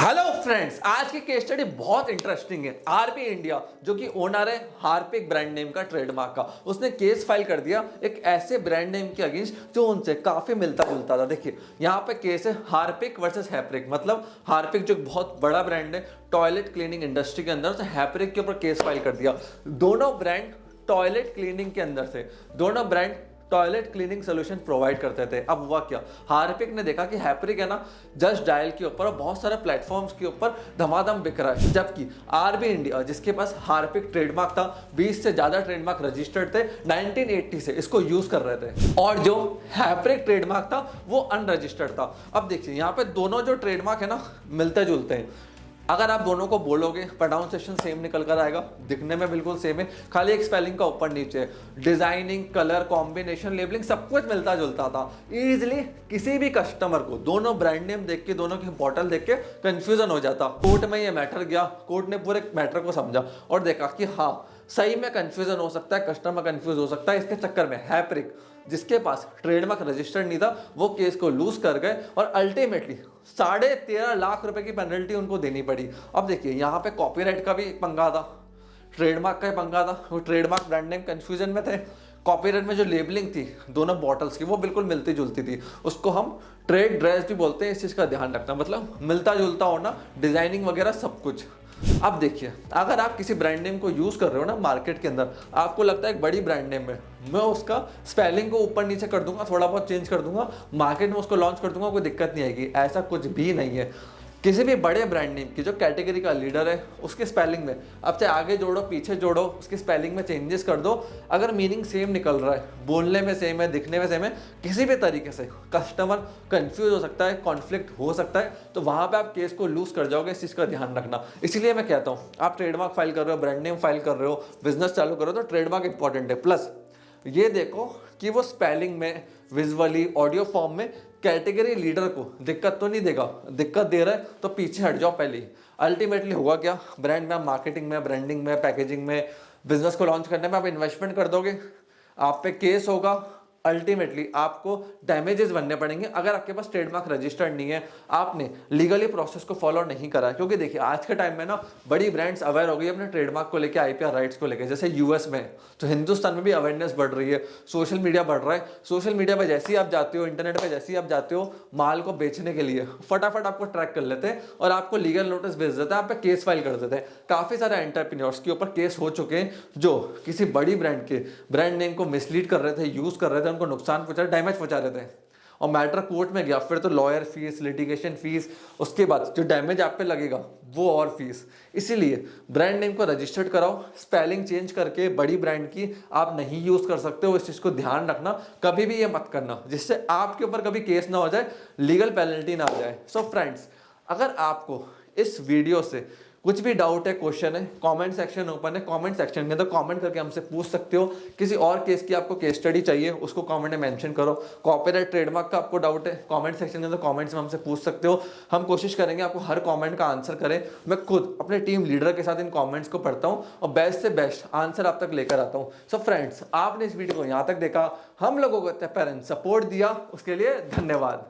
Hello friends, आज की case study बहुत इंटरेस्टिंग है। आरपी इंडिया जो कि ओनर है हार्पिक ब्रांड नेम का ट्रेडमार्क का, उसने केस फाइल कर दिया एक ऐसे ब्रांड नेम के अगेंस्ट जो उनसे काफी मिलता जुलता था। देखिए यहाँ पे केस है हार्पिक वर्सेस हैप्रिक, मतलब हार्पिक जो बहुत बड़ा ब्रांड है टॉयलेट क्लीनिंग इंडस्ट्री के अंदर, तो हैप्रिक के ऊपर केस फाइल कर दिया। दोनों ब्रांड टॉयलेट क्लीनिंग के अंदर से, दोनों brand toilet cleaning solution provide करते थे। अब हुआ क्या, हार्पिक ने देखा कि हैप्रिक है ना जस्ट डायल के ऊपर और बहुत सारे प्लेटफॉर्म्स के ऊपर धमाधम बिक रहा है, जबकि आरबी इंडिया जिसके पास हार्पिक ट्रेडमार्क था, 20 से ज्यादा ट्रेडमार्क रजिस्टर्ड थे, 1980 से इसको यूज कर रहे थे, और जो हैप्रिक ट्रेडमार्क था वो अनरजिस्टर्ड था। अब देखिए यहाँ पे दोनों जो ट्रेडमार्क है ना मिलते जुलते हैं। अगर आप दोनों को बोलोगे प्रोनाउंसिएशन सेम निकल कर आएगा, दिखने में बिल्कुल सेम है, खाली एक स्पेलिंग का ऊपर नीचे, डिजाइनिंग, कलर कॉम्बिनेशन, लेबलिंग सब कुछ मिलता जुलता था। इजीली किसी भी कस्टमर को दोनों ब्रांड नेम देख के, दोनों की बॉटल देख के कंफ्यूजन हो जाता। कोर्ट में ये मैटर गया, कोर्ट ने पूरे मैटर को समझा और देखा कि हाँ सही में कंफ्यूजन हो सकता है, कस्टमर कंफ्यूज हो सकता है। इसके चक्कर में हैप्रिक जिसके पास ट्रेडमार्क रजिस्टर्ड नहीं था वो केस को लूज कर गए और अल्टीमेटली 13.5 लाख रुपए की पेनल्टी उनको देनी पड़ी। अब देखिए यहाँ पे कॉपीराइट का भी पंगा था, ट्रेडमार्क का ही पंगा था, वो ट्रेडमार्क ब्रांड नेम कंफ्यूजन में थे। कॉपीराइट में जो लेबलिंग थी दोनों बॉटल्स की वो बिल्कुल मिलती जुलती थी, उसको हम ट्रेड ड्रेस भी बोलते हैं। इस चीज का ध्यान रखना, मतलब मिलता जुलता होना, डिजाइनिंग वगैरह सब कुछ। अब देखिए अगर आप किसी ब्रांड नेम को यूज कर रहे हो ना मार्केट के अंदर, आपको लगता है एक बड़ी ब्रांड नेम है, मैं उसका स्पेलिंग को ऊपर नीचे कर दूंगा, थोड़ा बहुत चेंज कर दूंगा, मार्केट में उसको लॉन्च कर दूंगा, कोई दिक्कत नहीं आएगी, ऐसा कुछ भी नहीं है। किसी भी बड़े ब्रांड नेम की जो कैटेगरी का लीडर है उसके स्पेलिंग में अब चाहे आगे जोड़ो पीछे जोड़ो, उसकी स्पेलिंग में चेंजेस कर दो, अगर मीनिंग सेम निकल रहा है, बोलने में सेम है, दिखने में सेम है, किसी भी तरीके से कस्टमर कंफ्यूज हो सकता है, कॉन्फ्लिक्ट हो सकता है, तो वहां पे आप केस को लूज कर जाओगे। इस चीज का ध्यान रखना। इसलिए मैं कहता हूँ आप ट्रेडमार्क फाइल कर रहे हो, ब्रांड नेम फाइल कर रहे हो, बिजनेस चालू कर रहे हो, तो ट्रेडमार्क इंपॉर्टेंट है। प्लस ये देखो कि वो स्पेलिंग में, विजुअली, ऑडियो फॉर्म में कैटेगरी लीडर को दिक्कत तो नहीं देगा, दिक्कत दे रहा है तो पीछे हट जाओ पहले ही। अल्टीमेटली होगा क्या, ब्रांड में, मार्केटिंग में, ब्रांडिंग में, पैकेजिंग में, बिजनेस को लॉन्च करने में आप इन्वेस्टमेंट कर दोगे, आप पे केस होगा, अल्टीमेटली आपको डैमेजेस बनने पड़ेंगे अगर आपके पास ट्रेडमार्क रजिस्टर्ड नहीं है, आपने लीगली प्रोसेस को फॉलो नहीं करा। क्योंकि देखिए आज के टाइम में ना बड़ी ब्रांड्स अवेयर हो गई अपने ट्रेडमार्क को लेकर, आईपीआर राइट्स को लेकर, जैसे यूएस में, तो हिंदुस्तान में भी अवेयरनेस बढ़ रही है, सोशल मीडिया बढ़ रहा है। सोशल मीडिया पर जैसे ही आप जाते हो, इंटरनेट पर जैसे ही आप जाते हो माल को बेचने के लिए, फटाफट आपको ट्रैक कर लेते हैं और आपको लीगल नोटिस भेज देते हैं, आप पे केस फाइल कर देते हैं। काफी सारे एंटरप्रेन्योर्स के ऊपर केस हो चुके हैं जो किसी बड़ी ब्रांड के ब्रांड नेम को मिसलीड कर रहे थे, यूज कर रहे थे, उनको नुकसान पहुंचा, डैमेज पहुंचा रहे थे, और मैटर कोर्ट में गया, फिर तो लॉयर फीस, लिटिगेशन फीस, उसके बाद जो डैमेज आप पे लगेगा वो और फीस। इसीलिए ब्रांड नेम को रजिस्टर्ड कराओ, स्पेलिंग चेंज करके बड़ी ब्रांड की आप नहीं यूज कर सकते हो। इस चीज को ध्यान रखना, कभी भी ये मत करना जिससे आपके ऊपर कभी केस ना हो जाए, लीगल पेनल्टी ना आ जाए। सो फ्रेंड्स, अगर आपको इस वीडियो से कुछ भी डाउट है, क्वेश्चन है, कमेंट सेक्शन ओपन है, कमेंट सेक्शन के अंदर कमेंट करके हमसे पूछ सकते हो। किसी और केस की आपको केस स्टडी चाहिए उसको कमेंट में मेंशन करो। कॉपीराइट ट्रेडमार्क का आपको डाउट है, कमेंट सेक्शन के अंदर कमेंट्स में हमसे पूछ सकते हो। हम कोशिश करेंगे आपको हर कमेंट का आंसर करें। मैं खुद अपने टीम लीडर के साथ इन कमेंट्स को पढ़ता हूँ और बेस्ट से बेस्ट आंसर आप तक लेकर आता हूँ। सो फ्रेंड्स, आपने इस वीडियो को यहाँ तक देखा, हम लोगों को पेरेंट्स सपोर्ट दिया, उसके लिए धन्यवाद।